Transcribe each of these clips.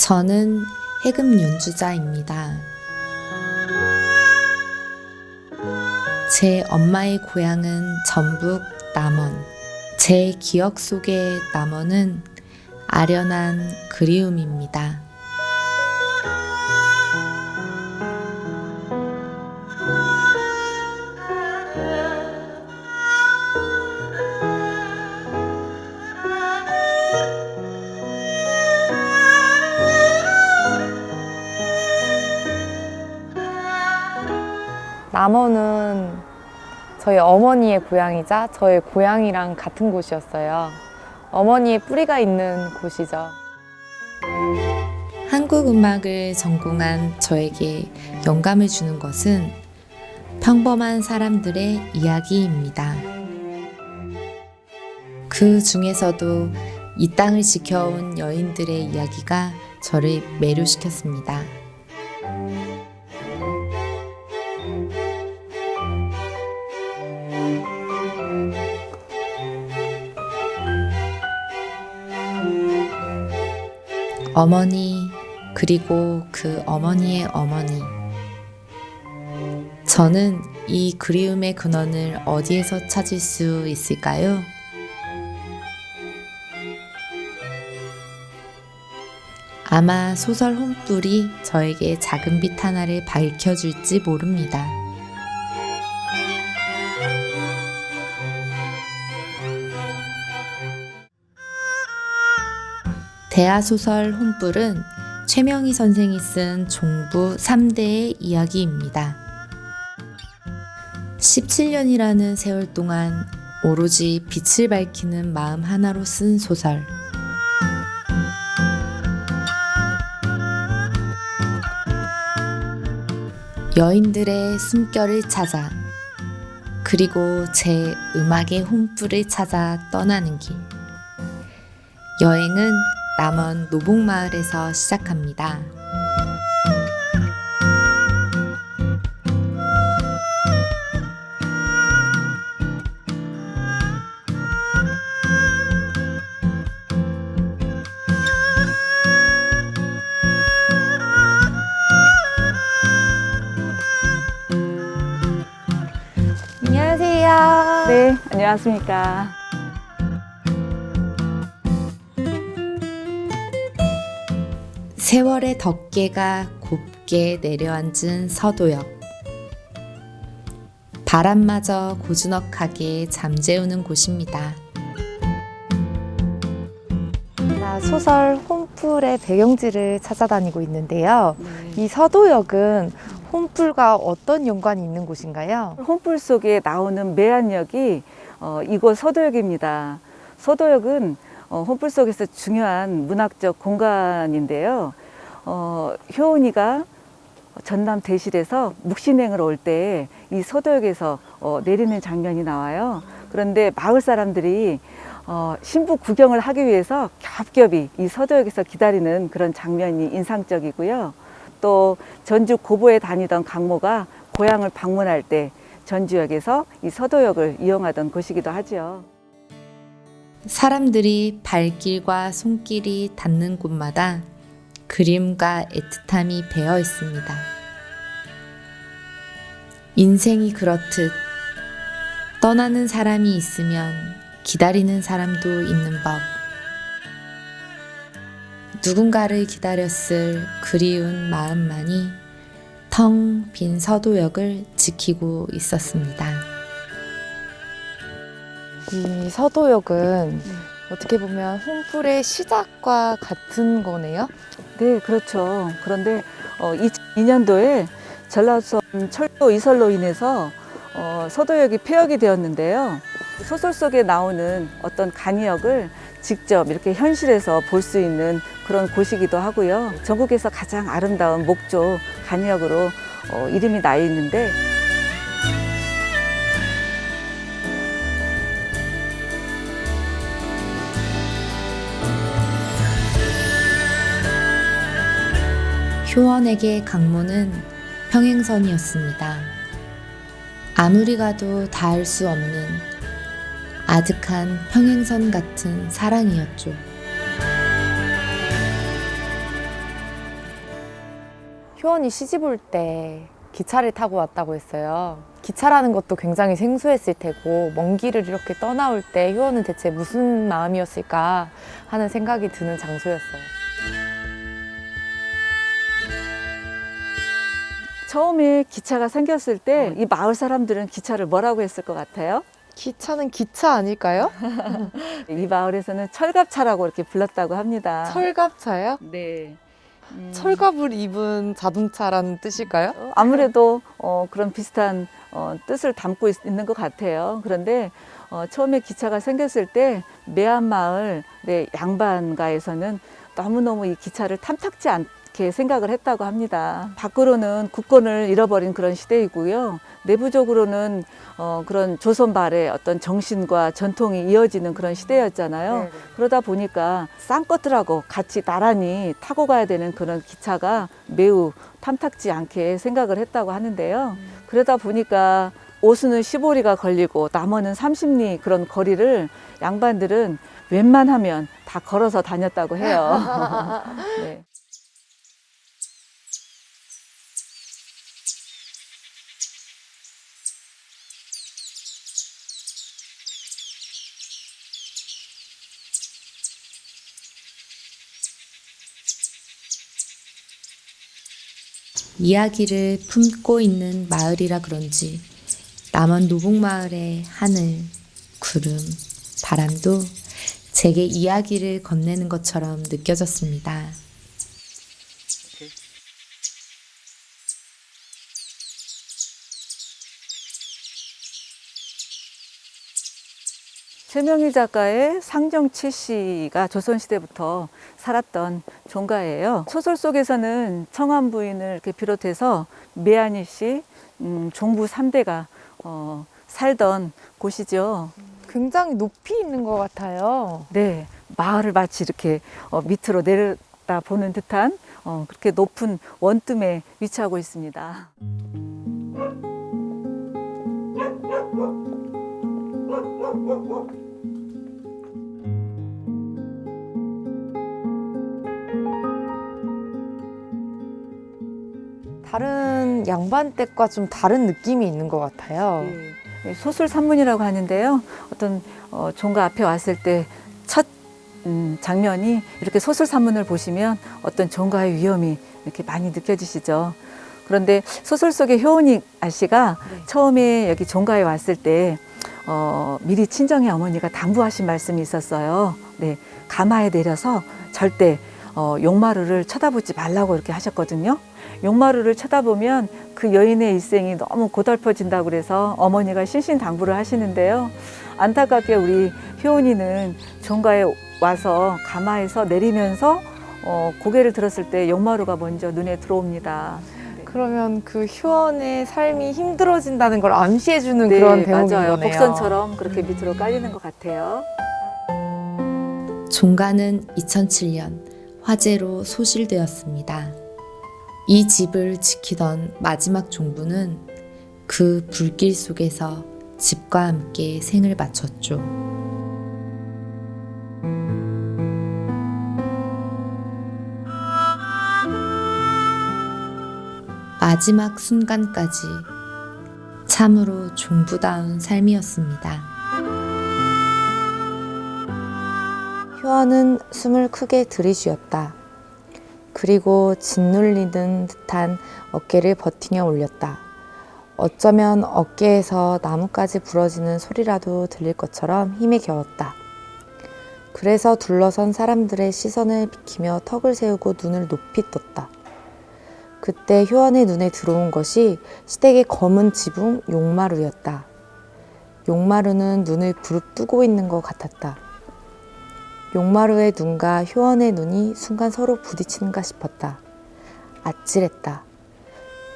저는 해금 연주자입니다. 제 엄마의 고향은 전북 남원. 제 기억 속의 남원은 아련한 그리움입니다. 남원은 저희 어머니의 고향이자 저의 고향이랑 같은 곳이었어요. 어머니의 뿌리가 있는 곳이죠. 한국 음악을 전공한 저에게 영감을 주는 것은 평범한 사람들의 이야기입니다. 그 중에서도 이 땅을 지켜온 여인들의 이야기가 저를 매료시켰습니다. 어머니, 그리고 그 어머니의 어머니. 저는 이 그리움의 근원을 어디에서 찾을 수 있을까요? 아마 소설 혼뿔이 저에게 작은 빛 하나를 밝혀줄지 모릅니다. 대하소설 혼뿔은 최명희 선생이 쓴 종부 3대의 이야기입니다. 17년이라는 세월 동안 오로지 빛을 밝히는 마음 하나로 쓴 소설. 여인들의 숨결을 찾아, 그리고 제 음악의 혼뿔을 찾아 떠나는 길. 여행은 남원 노봉마을에서 시작합니다. 안녕하세요. 네, 안녕하십니까. 세월의 덮개가 곱게 내려앉은 서도역. 바람마저 고즈넉하게 잠재우는 곳입니다. 소설 혼뿔의 배경지를 찾아다니고 있는데요. 이 서도역은 혼뿔과 어떤 연관이 있는 곳인가요? 혼불 속에 나오는 매한역이 이곳 서도역입니다. 서도역은 혼불 속에서 중요한 문학적 공간인데요. 효은이가 전남 대실에서 묵신행을 올 때 이 서도역에서 내리는 장면이 나와요. 그런데 마을 사람들이 신부 구경을 하기 위해서 겹겹이 이 서도역에서 기다리는 그런 장면이 인상적이고요. 또 전주 고보에 다니던 강모가 고향을 방문할 때 전주역에서 이 서도역을 이용하던 곳이기도 하죠. 사람들이 발길과 손길이 닿는 곳마다 그림과 애틋함이 배어 있습니다. 인생이 그렇듯 떠나는 사람이 있으면 기다리는 사람도 있는 법. 누군가를 기다렸을 그리운 마음만이 텅 빈 서도역을 지키고 있었습니다. 이 서도역은 어떻게 보면 혼뿔의 시작과 같은 거네요? 네, 그렇죠. 그런데 2002년도에 전라도선 철도 이설로 인해서 서도역이 폐역이 되었는데요. 소설 속에 나오는 어떤 간이역을 직접 이렇게 현실에서 볼 수 있는 그런 곳이기도 하고요. 전국에서 가장 아름다운 목조 간이역으로 이름이 나 있는데 효원에게 강모는 평행선이었습니다. 아무리 가도 닿을 수 없는 아득한 평행선 같은 사랑이었죠. 효원이 시집 올 때 기차를 타고 왔다고 했어요. 기차라는 것도 굉장히 생소했을 테고 먼 길을 이렇게 떠나올 때 효원은 대체 무슨 마음이었을까 하는 생각이 드는 장소였어요. 처음에 기차가 생겼을 때 이 마을 사람들은 기차를 뭐라고 했을 것 같아요? 기차는 기차 아닐까요? 이 마을에서는 철갑차라고 이렇게 불렀다고 합니다. 철갑차요? 네. 철갑을 입은 자동차라는 뜻일까요? 아무래도 그런 비슷한 뜻을 담고 있는 것 같아요. 그런데 처음에 기차가 생겼을 때 매안마을의 양반가에서는 너무너무 이 기차를 탐탁지 않게 생각을 했다고 합니다. 밖으로는 국권을 잃어버린 그런 시대이고요. 내부적으로는 그런 조선 말의 어떤 정신과 전통이 이어지는 그런 시대였잖아요. 네네. 그러다 보니까 쌍꺼들하고 같이 나란히 타고 가야 되는 그런 기차가 매우 탐탁지 않게 생각을 했다고 하는데요. 그러다 보니까 오수는 15리가 걸리고 남원은 30리 그런 거리를 양반들은 웬만하면 다 걸어서 다녔다고 해요. 네. 이야기를 품고 있는 마을이라 그런지 남원 노북마을의 하늘, 구름, 바람도 제게 이야기를 건네는 것처럼 느껴졌습니다. 최명희 작가의 상정치 씨가 조선시대부터 살았던 종가예요. 소설 속에서는 청암부인을 이렇게 비롯해서 매안이 씨, 종부 3대가 살던 곳이죠. 굉장히 높이 있는 것 같아요. 네, 마을을 마치 이렇게 밑으로 내려다 보는 듯한 그렇게 높은 원룸에 위치하고 있습니다. 다른 양반댁과 좀 다른 느낌이 있는 것 같아요. 네, 소술 산문이라고 하는데요. 어떤 종가 앞에 왔을 때 첫 장면이 이렇게 소술 산문을 보시면 어떤 종가의 위험이 이렇게 많이 느껴지시죠. 그런데 소설 속의 효은이 아씨가 처음에 여기 종가에 왔을 때 미리 친정의 어머니가 당부하신 말씀이 있었어요. 네, 가마에 내려서 절대 용마루를 쳐다보지 말라고 이렇게 하셨거든요. 용마루를 쳐다보면 그 여인의 일생이 너무 고달퍼진다고 그래서 어머니가 신신당부를 하시는데요. 안타깝게 우리 효은이는 종가에 와서 가마에서 내리면서 고개를 들었을 때 용마루가 먼저 눈에 들어옵니다. 그러면 그 효원의 삶이 힘들어진다는 걸 암시해주는 네, 그런 대목인 맞아요. 거네요. 복선처럼 그렇게 밑으로 깔리는 것 같아요. 종가는 2007년 화재로 소실되었습니다. 이 집을 지키던 마지막 종부는 그 불길 속에서 집과 함께 생을 마쳤죠. 마지막 순간까지 참으로 종부다운 삶이었습니다. 효원은 숨을 크게 들이쉬었다. 그리고 짓눌리는 듯한 어깨를 버티며 올렸다. 어쩌면 어깨에서 나뭇가지 부러지는 소리라도 들릴 것처럼 힘에 겨웠다. 그래서 둘러선 사람들의 시선을 비키며 턱을 세우고 눈을 높이 떴다. 그때 효원의 눈에 들어온 것이 시댁의 검은 지붕 용마루였다. 용마루는 눈을 부릅뜨고 있는 것 같았다. 용마루의 눈과 효원의 눈이 순간 서로 부딪히는가 싶었다. 아찔했다.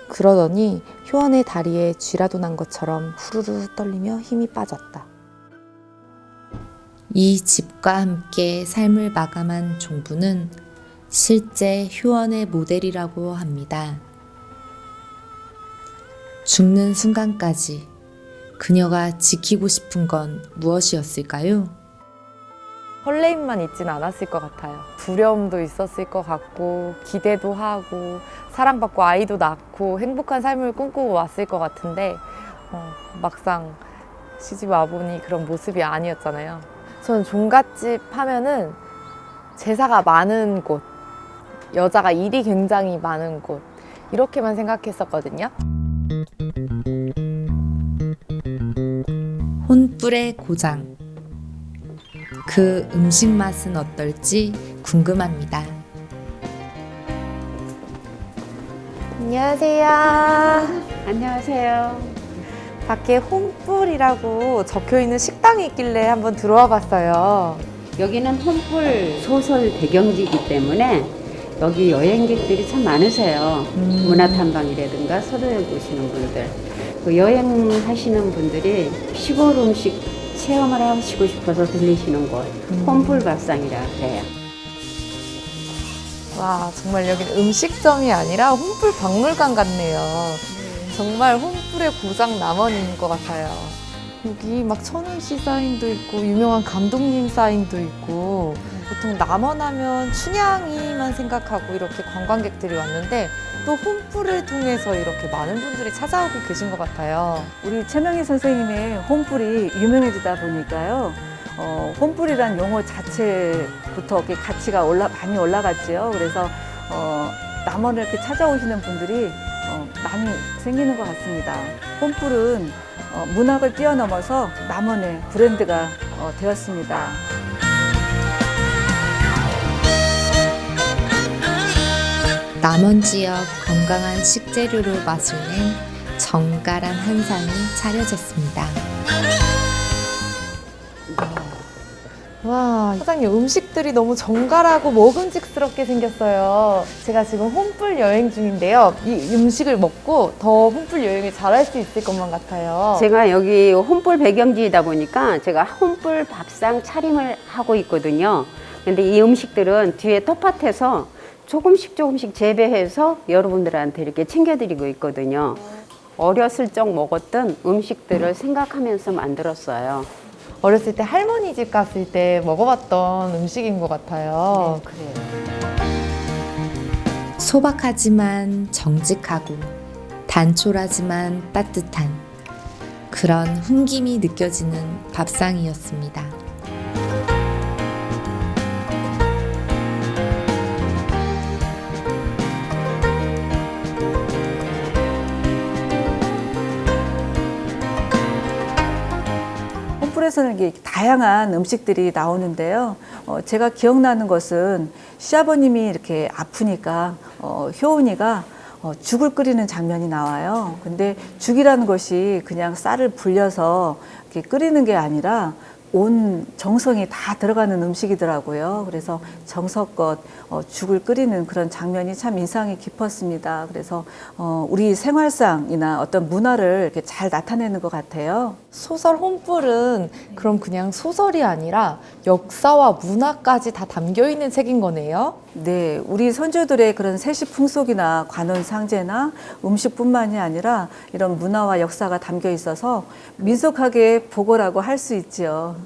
그러더니 효원의 다리에 쥐라도 난 것처럼 후루루 떨리며 힘이 빠졌다. 이 집과 함께 삶을 마감한 종부는 실제 효원의 모델이라고 합니다. 죽는 순간까지 그녀가 지키고 싶은 건 무엇이었을까요? 설레임만 있진 않았을 것 같아요. 두려움도 있었을 것 같고 기대도 하고 사랑받고 아이도 낳고 행복한 삶을 꿈꾸고 왔을 것 같은데 막상 시집 와보니 그런 모습이 아니었잖아요. 저는 종갓집 하면은 제사가 많은 곳, 여자가 일이 굉장히 많은 곳 이렇게만 생각했었거든요. 혼불의 고장. 그 음식 맛은 어떨지 궁금합니다. 안녕하세요. 안녕하세요. 밖에 혼불이라고 적혀있는 식당이 있길래 한번 들어와 봤어요. 여기는 홈불 소설 배경지이기 때문에 여기 여행객들이 참 많으세요. 문화탐방이라든가 서도역 오시는 분들, 그 여행하시는 분들이 시골 음식 체험을 하시고 싶어서 들리시는 곳, 홈불 밥상이라 해요. 와, 정말 여기는 음식점이 아니라 혼불 박물관 같네요. 정말 혼불의 고장 남원인 것 같아요. 여기 막 천훈 씨 사인도 있고 유명한 감독님 사인도 있고 보통 남원하면 춘향이만 생각하고 이렇게 관광객들이 왔는데 또 혼불을 통해서 이렇게 많은 분들이 찾아오고 계신 것 같아요. 우리 최명희 선생님의 홈불이 유명해지다 보니까요. 홈불이란 용어 자체부터 이렇게 가치가 많이 올라갔죠. 그래서 남원을 이렇게 찾아오시는 분들이 많이 생기는 것 같습니다. 홈불은 문학을 뛰어넘어서 남원의 브랜드가 되었습니다. 남원 지역 건강한 식재료로 맛을 낸 정갈한 한상이 차려졌습니다. 와, 사장님 음식들이 너무 정갈하고 먹음직스럽게 생겼어요. 제가 지금 혼불 여행 중인데요. 이 음식을 먹고 더 혼불 여행을 잘할 수 있을 것만 같아요. 제가 여기 홈불 배경지이다 보니까 제가 홈불 밥상 차림을 하고 있거든요. 근데 이 음식들은 뒤에 텃밭에서 조금씩 재배해서 여러분들한테 이렇게 챙겨드리고 있거든요. 어렸을 적 먹었던 음식들을 생각하면서 만들었어요. 어렸을 때 할머니 집 갔을 때 먹어봤던 음식인 것 같아요. 그래요. 소박하지만 정직하고 단촐하지만 따뜻한 그런 훈김이 느껴지는 밥상이었습니다. 홈불에서는 이게 다양한 음식들이 나오는데요. 제가 기억나는 것은 시아버님이 이렇게 아프니까 효은이가 죽을 끓이는 장면이 나와요. 근데 죽이라는 것이 그냥 쌀을 불려서 이렇게 끓이는 게 아니라 온 정성이 다 들어가는 음식이더라고요. 그래서 정성껏 죽을 끓이는 그런 장면이 참 인상이 깊었습니다. 그래서 우리 생활상이나 어떤 문화를 이렇게 잘 나타내는 것 같아요. 소설 혼불은 그럼 그냥 소설이 아니라 역사와 문화까지 다 담겨있는 책인 거네요? 네, 우리 선조들의 그런 세시 풍속이나 관원 상제나 음식뿐만이 아니라 이런 문화와 역사가 담겨 있어서 민속하게 보고라고 할 수 있지요.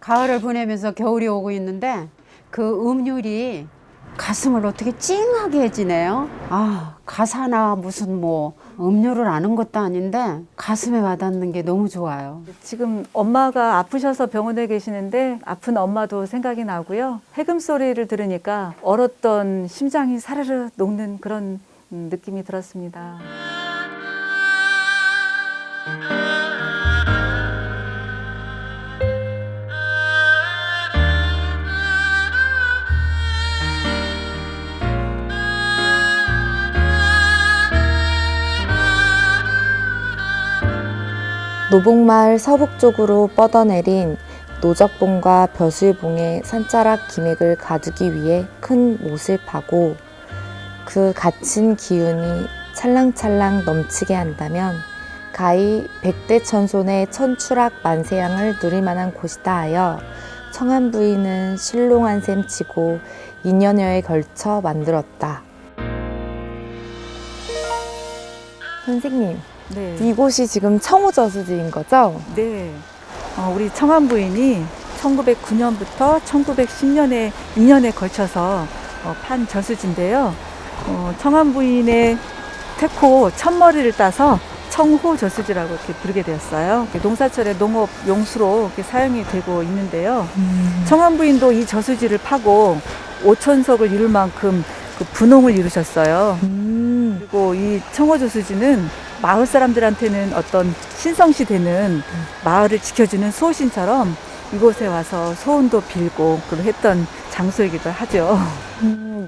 가을을 보내면서 겨울이 오고 있는데 그 음율이 가슴을 어떻게 찡하게 해지네요. 아, 가사나 무슨 뭐 음률을 아는 것도 아닌데 가슴에 와닿는 게 너무 좋아요. 지금 엄마가 아프셔서 병원에 계시는데 아픈 엄마도 생각이 나고요. 해금 소리를 들으니까 얼었던 심장이 사르르 녹는 그런 느낌이 들었습니다. 노복마을 서북 쪽으로 뻗어내린 노적봉과 벼슬봉의 산자락 기맥을 가두기 위해 큰 못을 파고 그 갇힌 기운이 찰랑찰랑 넘치게 한다면 가히 백대천손의 천추락 만세양을 누릴 만한 곳이다 하여 청한 부인은 실롱한 셈 치고 2년여에 걸쳐 만들었다. 선생님, 네. 이곳이 지금 청우저수지인 거죠? 네. 우리 청한 부인이 1909년부터 1910년에 2년에 걸쳐서 판 저수지인데요. 청한 부인의 태코 첫머리를 따서 청호 저수지라고 이렇게 부르게 되었어요. 농사철에 농업 용수로 이렇게 사용이 되고 있는데요. 청한 부인도 이 저수지를 파고 5천석을 이룰 만큼 그 분홍을 이루셨어요. 그리고 이 청호 저수지는 마을 사람들한테는 어떤 신성시 되는 마을을 지켜주는 수호신처럼 이곳에 와서 소원도 빌고 했던 장소이기도 하죠.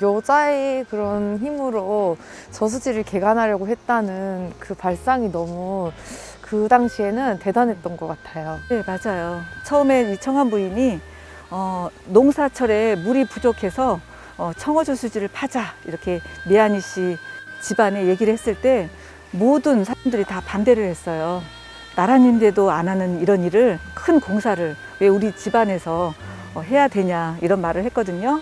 여자의 그런 힘으로 저수지를 개간하려고 했다는 그 발상이 너무 그 당시에는 대단했던 것 같아요. 네, 맞아요. 처음에 이 청한 부인이 농사철에 물이 부족해서 청어 저수지를 파자 이렇게 미아니 씨 집안에 얘기를 했을 때 모든 사람들이 다 반대를 했어요. 나라님인데도 안 하는 이런 일을, 큰 공사를 왜 우리 집안에서 해야 되냐 이런 말을 했거든요.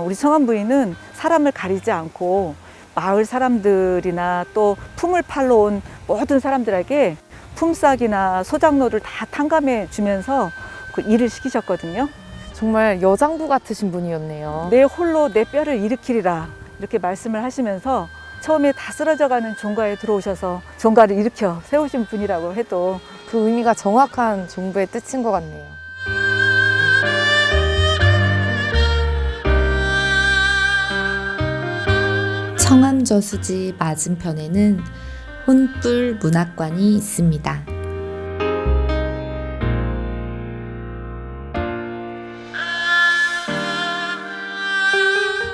우리 청한 부인은 사람을 가리지 않고 마을 사람들이나 또 품을 팔러 온 모든 사람들에게 품삯이나 소장로를 다 탕감해 주면서 그 일을 시키셨거든요. 정말 여장부 같으신 분이었네요. 내 홀로 내 뼈를 일으키리라 이렇게 말씀을 하시면서 처음에 다 쓰러져가는 종가에 들어오셔서 종가를 일으켜 세우신 분이라고 해도 그 의미가 정확한 종부의 뜻인 것 같네요. 청암저수지 맞은편에는 혼불 문학관이 있습니다.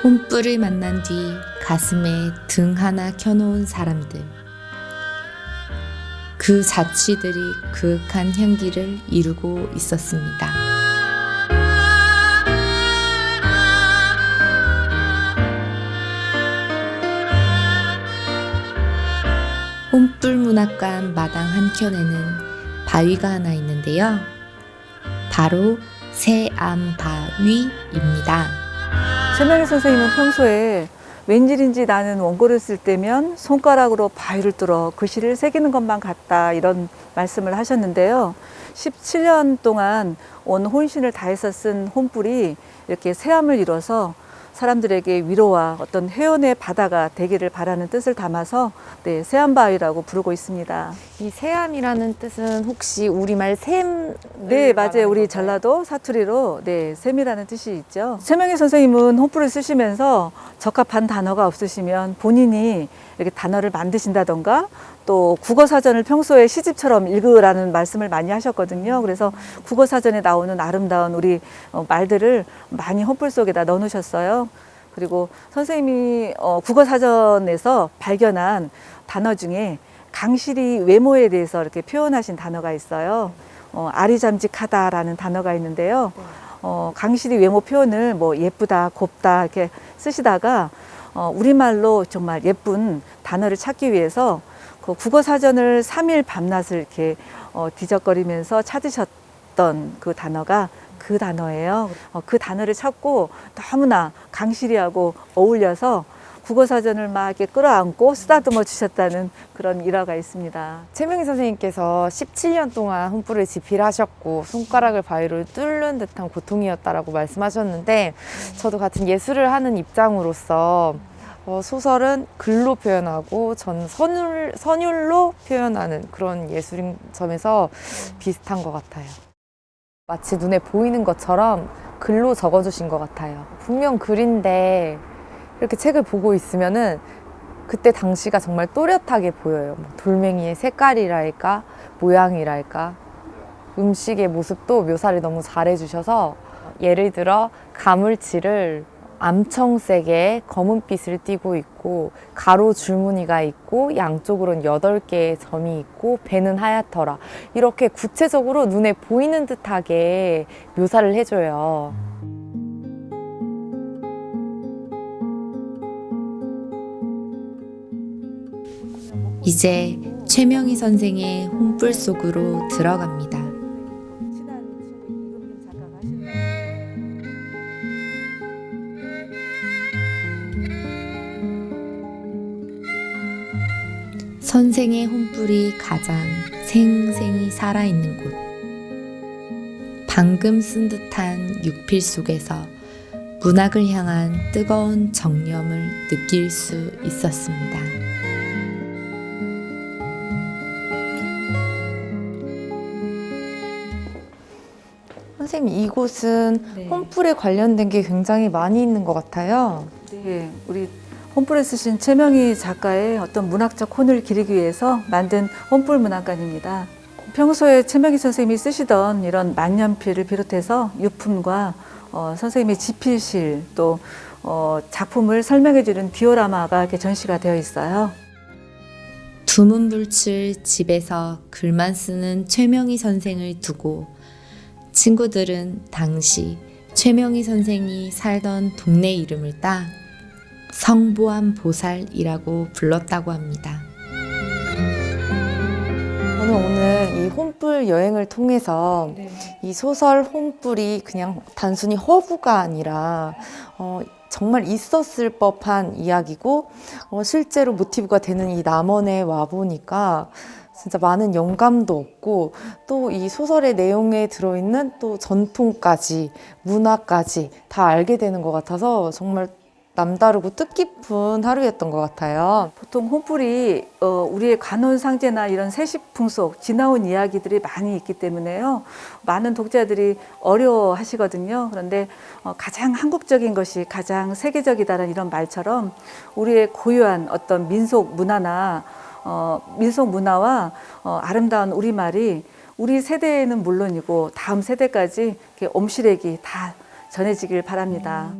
혼불을 만난 뒤 가슴에 등 하나 켜놓은 사람들. 그 자취들이 그윽한 향기를 이루고 있었습니다. 혼불문학관 마당 한켠에는 바위가 하나 있는데요. 바로 새암바위입니다. 최명희 선생님은 평소에 웬일인지 나는 원고를 쓸 때면 손가락으로 바위를 뚫어 글씨를 새기는 것만 같다 이런 말씀을 하셨는데요. 17년 동안 온 혼신을 다해서 쓴 혼불이 이렇게 새암을 이뤄서 사람들에게 위로와 어떤 회원의 바다가 되기를 바라는 뜻을 담아서 네, 새암바위라고 부르고 있습니다. 이 새암이라는 뜻은 혹시 우리말 샘? 네, 맞아요. 우리 전라도 사투리로 네, 샘이라는 뜻이 있죠. 최명희 선생님은 혼불을 쓰시면서 적합한 단어가 없으시면 본인이 이렇게 단어를 만드신다던가 또 국어사전을 평소에 시집처럼 읽으라는 말씀을 많이 하셨거든요. 그래서 국어사전에 나오는 아름다운 우리 말들을 많이 혼불 속에다 넣어놓으셨어요. 그리고 선생님이 국어사전에서 발견한 단어 중에 강실이 외모에 대해서 이렇게 표현하신 단어가 있어요. 아리잠직하다라는 단어가 있는데요. 강실이 외모 표현을 뭐 예쁘다, 곱다 이렇게 쓰시다가 우리말로 정말 예쁜 단어를 찾기 위해서 그 국어사전을 3일 밤낮을 이렇게 뒤적거리면서 찾으셨던 그 단어가 그 단어예요. 그 단어를 찾고 너무나 강실이하고 어울려서 국어사전을 막 이렇게 끌어안고 쓰다듬어 주셨다는 그런 일화가 있습니다. 최명희 선생님께서 17년 동안 혼불을 집필하셨고 손가락을 바위로 뚫는 듯한 고통이었다라고 말씀하셨는데 저도 같은 예술을 하는 입장으로서 소설은 글로 표현하고 전 선율로 표현하는 그런 예술인 점에서 비슷한 것 같아요. 마치 눈에 보이는 것처럼 글로 적어주신 것 같아요. 분명 글인데 이렇게 책을 보고 있으면은 그때 당시가 정말 또렷하게 보여요. 뭐 돌멩이의 색깔이랄까, 모양이랄까, 음식의 모습도 묘사를 너무 잘해주셔서 예를 들어 가물치를 암청색의 검은빛을 띠고 있고 가로 줄무늬가 있고 양쪽으로는 8개의 점이 있고 배는 하얗더라. 이렇게 구체적으로 눈에 보이는 듯하게 묘사를 해줘요. 이제 최명희 선생의 혼불 속으로 들어갑니다. 친한 친구 이금빈 작가가 하시는 선생의 혼불이 가장 생생히 살아있는 곳. 방금 쓴 듯한 육필 속에서 문학을 향한 뜨거운 정념을 느낄 수 있었습니다. 선생님, 이곳은 네. 혼불에 관련된 게 굉장히 많이 있는 것 같아요. 네, 우리 혼불에 쓰신 최명희 작가의 어떤 문학적 혼을 기리기 위해서 만든 혼불 문학관입니다. 평소에 최명희 선생님이 쓰시던 이런 만년필을 비롯해서 유품과 선생님의 지필실 또 작품을 설명해주는 디오라마가 이렇게 전시가 되어 있어요. 두문불출 집에서 글만 쓰는 최명희 선생을 두고 친구들은 당시 최명희 선생이 살던 동네 이름을 따 성보암 보살이라고 불렀다고 합니다. 저는 오늘 이 혼불 여행을 통해서 이 소설 혼불이 그냥 단순히 허구가 아니라 정말 있었을 법한 이야기고 실제로 모티브가 되는 이 남원에 와보니까 진짜 많은 영감도 얻고 또 이 소설의 내용에 들어있는 또 전통까지 문화까지 다 알게 되는 것 같아서 정말 남다르고 뜻깊은 하루였던 것 같아요. 보통 혼불이 우리의 관혼상제나 이런 세습풍 속 지나온 이야기들이 많이 있기 때문에요. 많은 독자들이 어려워하시거든요. 그런데 가장 한국적인 것이 가장 세계적이다라는 이런 말처럼 우리의 고유한 어떤 민속 문화나 민속 문화와 아름다운 우리말이 우리 세대에는 물론이고 다음 세대까지 이렇게 옴실액이 다 전해지길 바랍니다.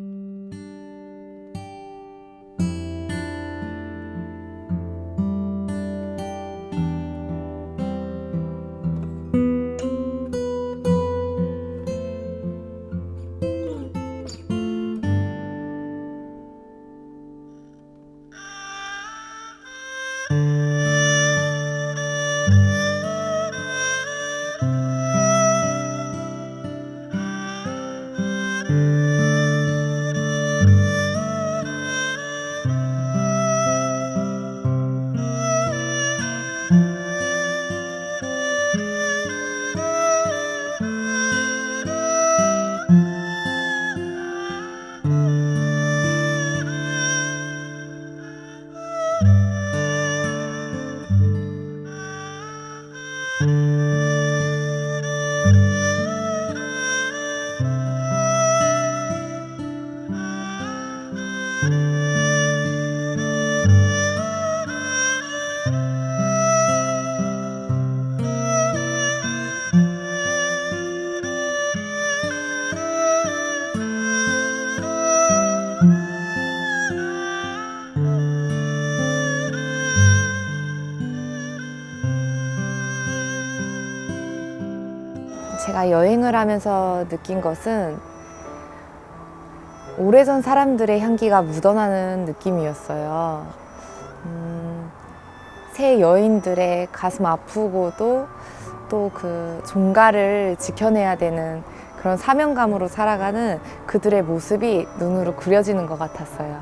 제가 여행을 하면서 느낀 것은 오래전 사람들의 향기가 묻어나는 느낌이었어요. 새 여인들의 가슴 아프고도 또 그 종가를 지켜내야 되는 그런 사명감으로 살아가는 그들의 모습이 눈으로 그려지는 것 같았어요.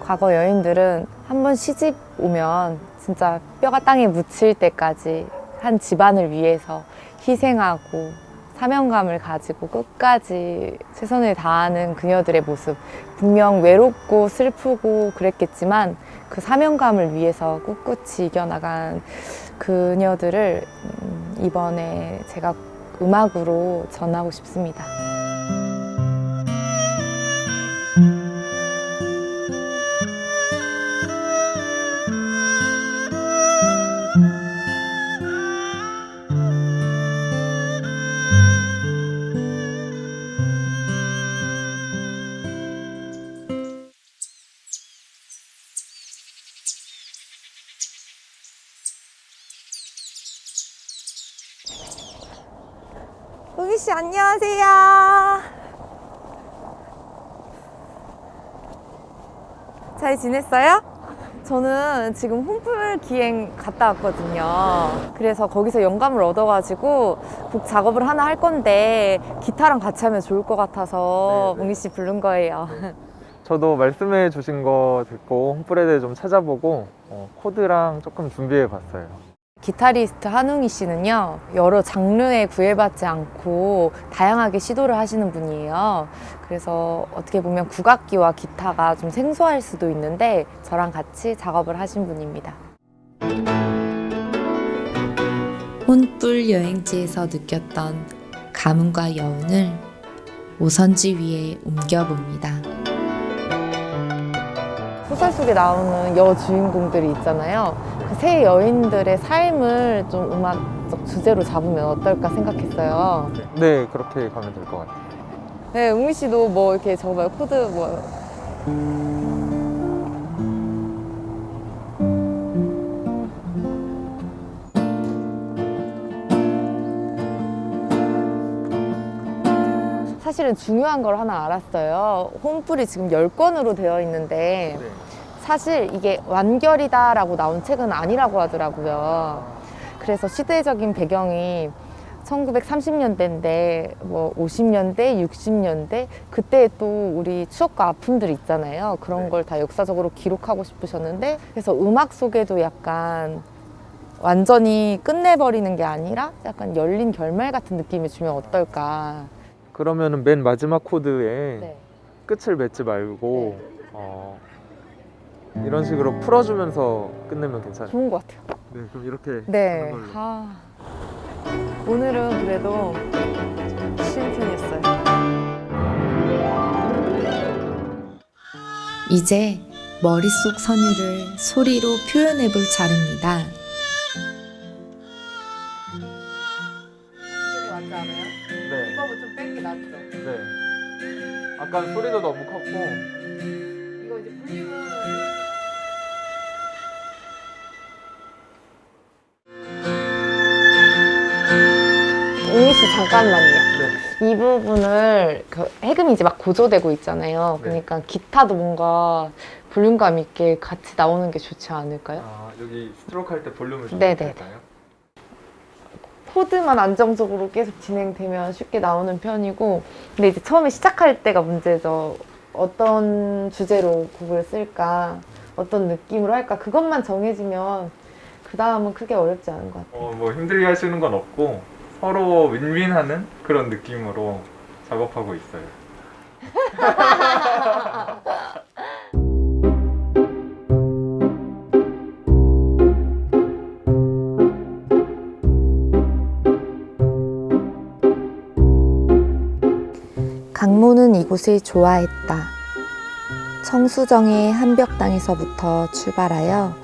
과거 여인들은 한 번 시집 오면 진짜 뼈가 땅에 묻힐 때까지 한 집안을 위해서 희생하고 사명감을 가지고 끝까지 최선을 다하는 그녀들의 모습, 분명 외롭고 슬프고 그랬겠지만 그 사명감을 위해서 꿋꿋이 이겨나간 그녀들을 이번에 제가 음악으로 전하고 싶습니다. 우기 씨 안녕하세요. 잘 지냈어요? 저는 지금 홈플 기행 갔다 왔거든요. 그래서 거기서 영감을 얻어가지고 곡 작업을 하나 할 건데 기타랑 같이 하면 좋을 것 같아서 웅기 씨 부른 거예요. 저도 말씀해 주신 거 듣고 홈플에 대해 좀 찾아보고 코드랑 조금 준비해 봤어요. 기타리스트 한웅이 씨는요, 여러 장르에 구애받지 않고 다양하게 시도를 하시는 분이에요. 그래서 어떻게 보면 국악기와 기타가 좀 생소할 수도 있는데 저랑 같이 작업을 하신 분입니다. 혼불 여행지에서 느꼈던 가문과 여운을 오선지 위에 옮겨봅니다. 소설 속에 나오는 여주인공들이 있잖아요. 그 세 여인들의 삶을 좀 음악적 주제로 잡으면 어떨까 생각했어요. 네, 그렇게 가면 될 것 같아요. 네, 웅이 씨도 뭐 이렇게 적어봐요. 코드 뭐. 사실은 중요한 걸 하나 알았어요. 홈플이 지금 10권으로 되어 있는데 네. 사실 이게 완결이다라고 나온 책은 아니라고 하더라고요. 그래서 시대적인 배경이 1930년대인데 뭐 50년대, 60년대 그때 또 우리 추억과 아픔들이 있잖아요. 그런 걸 다 역사적으로 기록하고 싶으셨는데 그래서 음악 속에도 약간 완전히 끝내버리는 게 아니라 약간 열린 결말 같은 느낌을 주면 어떨까. 그러면은 맨 마지막 코드에 네. 끝을 맺지 말고 이런 식으로 풀어주면서 끝내면 괜찮아요. 좋은 것 같아요. 네, 그럼 이렇게 네. 하는 걸로. 오늘은 그래도 쉬운 편이었어요. 이제 머릿속 선율을 소리로 표현해 볼 차례입니다. 네. 좀 뺀 게 낫죠? 네. 아까 소리도 너무 컸고. 이거 이제 볼륨은 웅이 씨 잠깐만요. 네. 이 부분을 그 해금이 이제 막 고조되고 있잖아요. 네. 그러니까 기타도 뭔가 볼륨감 있게 같이 나오는 게 좋지 않을까요? 아, 여기 스트로크 할 때 볼륨을 좀 네네네. 높일까요? 코드만 안정적으로 계속 진행되면 쉽게 나오는 편이고 근데 이제 처음에 시작할 때가 문제죠. 어떤 주제로 곡을 쓸까 어떤 느낌으로 할까 그것만 정해지면 그 다음은 크게 어렵지 않은 것 같아요. 뭐 힘들게 하시는 건 없고 서로 윈윈하는 그런 느낌으로 작업하고 있어요. 강모는 이곳을 좋아했다. 청수정의 한벽당에서부터 출발하여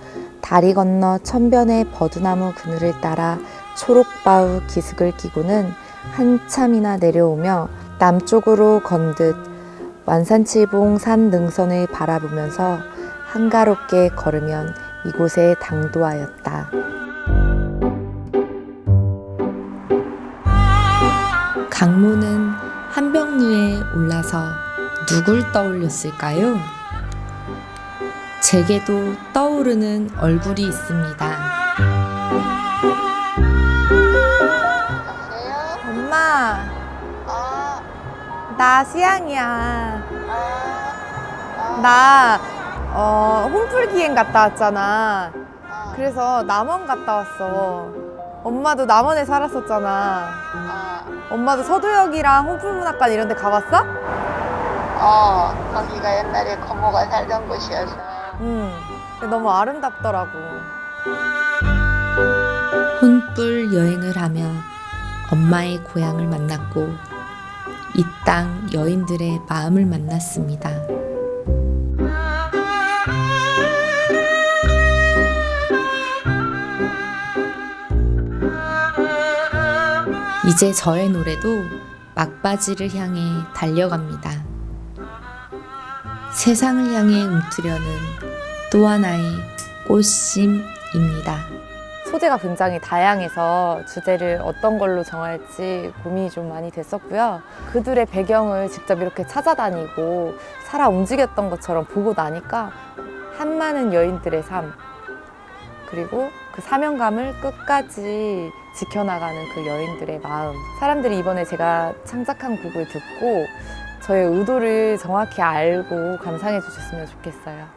다리 건너 천변의 버드나무 그늘을 따라 초록바우 기슭을 끼고는 한참이나 내려오며 남쪽으로 건듯 완산칠봉 산 능선을 바라보면서 한가롭게 걸으면 이곳에 당도하였다. 강모는 한벽루에 올라서 누굴 떠올렸을까요? 제게도 떠오르는 얼굴이 있습니다. 엄마, 나 수양이야. 나 홈플기행 갔다 왔잖아. 그래서 남원 갔다 왔어. 엄마도 남원에 살았었잖아. 엄마도 서도역이랑 홈플문학관 이런 데 가봤어? 거기가 옛날에 고모가 살던 곳이어서. 근데 너무 아름답더라고. 혼불 여행을 하며 엄마의 고향을 만났고 이 땅 여인들의 마음을 만났습니다. 이제 저의 노래도 막바지를 향해 달려갑니다. 세상을 향해 움트려는 또 하나의 꽃심입니다. 소재가 굉장히 다양해서 주제를 어떤 걸로 정할지 고민이 좀 많이 됐었고요. 그들의 배경을 직접 이렇게 찾아다니고 살아 움직였던 것처럼 보고 나니까 한많은 여인들의 삶, 그리고 그 사명감을 끝까지 지켜나가는 그 여인들의 마음. 사람들이 이번에 제가 창작한 곡을 듣고 저의 의도를 정확히 알고 감상해 주셨으면 좋겠어요.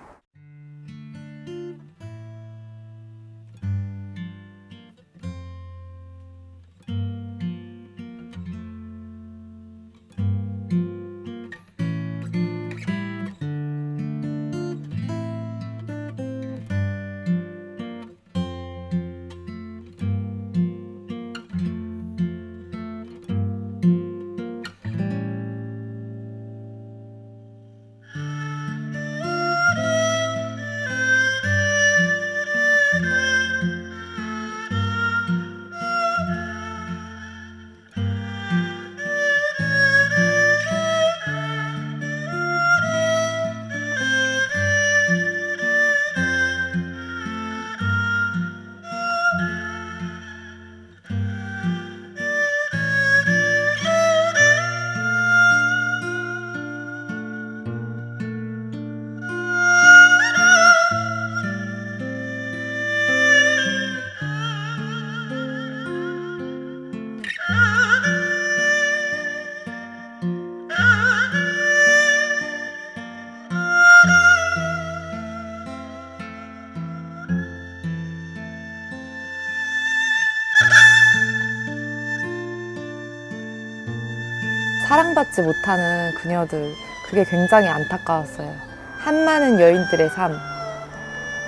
사랑받지 못하는 그녀들, 그게 굉장히 안타까웠어요. 한많은 여인들의 삶,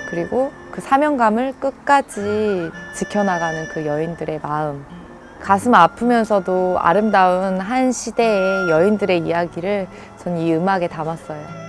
그리고 그 사명감을 끝까지 지켜나가는 그 여인들의 마음. 가슴 아프면서도 아름다운 한 시대의 여인들의 이야기를 전 이 음악에 담았어요.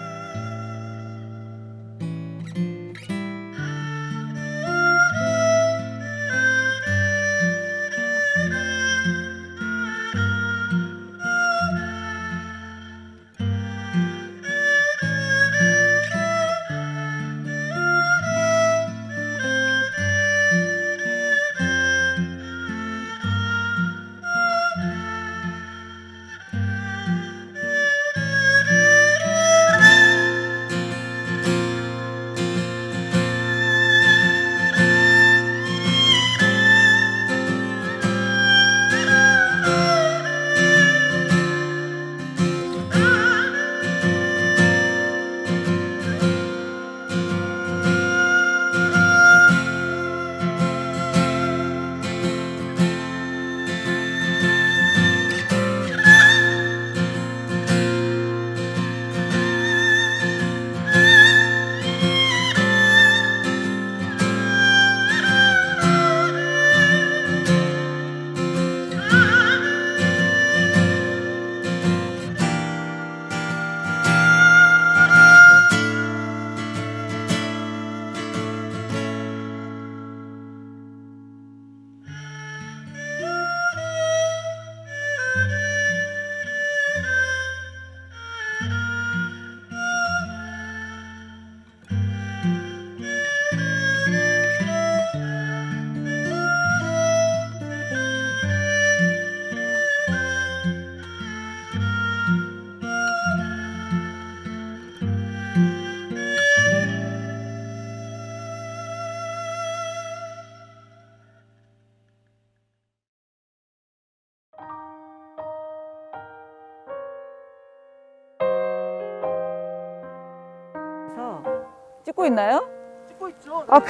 찍고 있나요? 찍고 있죠. 아,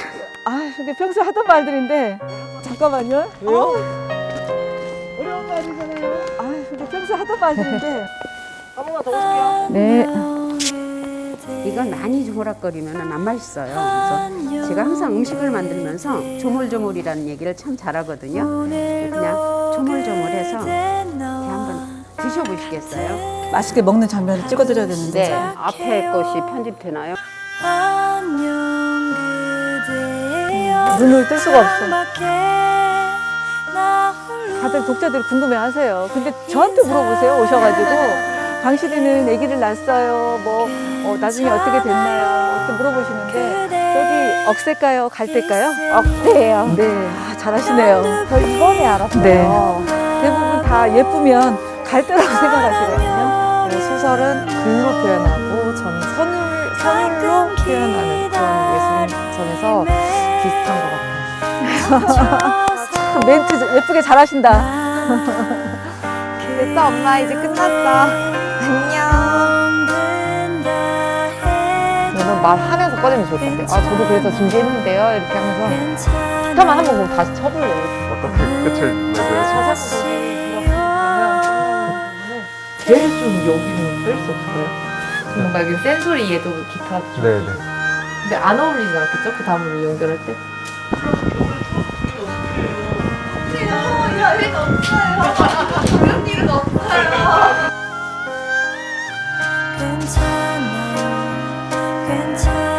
이게 평소에 하던 말들인데. 잠깐만요. 왜요? 어려운 말이잖아요. 이게 평소에 하던 말들인데. 한 번만 더 보실게요. 네. 이건 많이 조물락거리면 안 맛있어요. 그래서 제가 항상 음식을 만들면서 조물조물이라는 얘기를 참 잘하거든요. 그냥 조물조물해서 이렇게 한번 드셔보시겠어요? 맛있게 먹는 장면을 찍어드려야 되는데. 네, 앞에 것이 편집되나요? 눈을 뜰 수가 없어. 다들 독자들이 궁금해하세요. 근데 저한테 물어보세요. 오셔가지고 당신이는 아기를 낳았어요. 나중에 어떻게 됐나요? 이렇게 물어보시는데 저기 억새일까요? 갈대일까요? 억대예요. 네, 잘하시네요. 저 이번에 알았어요. 네. 대부분 다 예쁘면 갈대라고 생각하시거든요. 네, 소설은 글로 표현하고 저는 선율로 표현하는 그런 예술점에서 비슷한 것 같아요. 멘트 예쁘게 잘하신다. 됐어, 엄마. 이제 끝났어. 안녕. 이런 말 하면서 꺼내면 좋을 것 같아요. 저도 그래서 준비했는데요. 이렇게 하면서 스타만 한번 그럼 다시 쳐볼래요. 어떻게 끝을 내줘야죠? 제일 좀 여기는 뺄 수 없을까요? 뭔가 여기 센소리에도 기타 좀. 네네. 근데 안 어울리진 않겠죠? 그 다음으로 연결할 때? 괜찮아요, 괜찮아요.